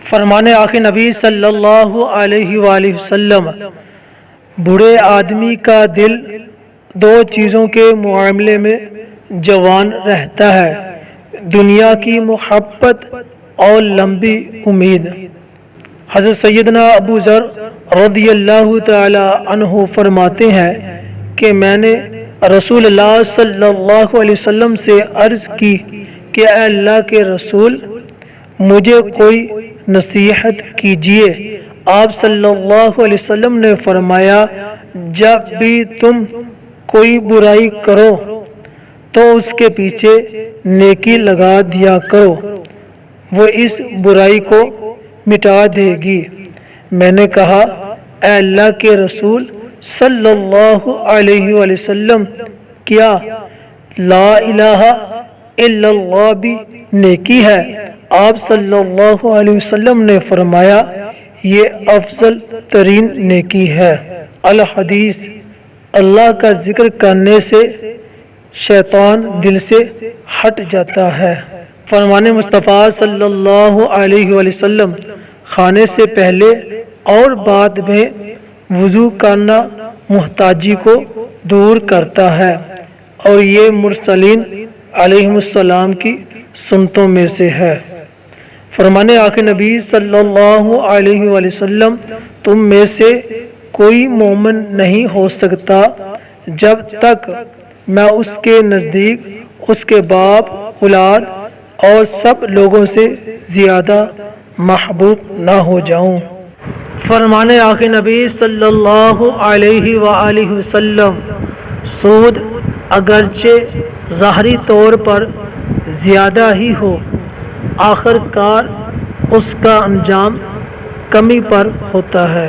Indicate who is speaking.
Speaker 1: فرمان آخر نبی صلی اللہ علیہ وآلہ وسلم، بوڑھے آدمی کا دل دو چیزوں کے معاملے میں جوان رہتا ہے: دنیا کی محبت اور لمبی امید۔ حضرت سیدنا ابو ذر رضی اللہ تعالی عنہ فرماتے ہیں کہ میں نے رسول اللہ صلی اللہ علیہ وسلم سے عرض کی کہ اے اللہ کے رسول، مجھے کوئی نصیحت کیجیے۔ آپ صلی اللہ علیہ وسلم نے فرمایا، جب بھی تم کوئی برائی کرو تو اس کے پیچھے نیکی لگا دیا کرو، وہ اس برائی کو مٹا دے گی۔ میں نے کہا، اے اللہ کے رسول صلی اللہ علیہ وآلہ وسلم، کیا لا الہ الا اللہ بھی نیکی ہے؟ آپ صلی اللہ علیہ وسلم نے فرمایا، یہ افضل ترین نیکی ہے۔ الحدیث: اللہ کا ذکر کرنے سے شیطان دل سے ہٹ جاتا ہے۔ فرمان مصطفیٰ صلی اللہ علیہ وآلہ وسلم، کھانے سے پہلے اور بعد میں وضو کرنا محتاجی کو دور کرتا ہے، اور یہ مرسلین علیہم السلام کی سنتوں میں سے ہے۔ فرمان آخر نبی صلی اللہ علیہ وآلہ وسلم، تم میں سے کوئی مومن نہیں ہو سکتا جب تک میں اس کے نزدیک اس کے باپ، اولاد اور سب لوگوں سے زیادہ محبوب نہ ہو جاؤں۔ فرمان آخر نبی صلی اللہ علیہ وآلہ وسلم، سود اگرچہ ظاہری طور پر زیادہ ہی ہو، آخر کار اس کا انجام کمی پر ہوتا ہے۔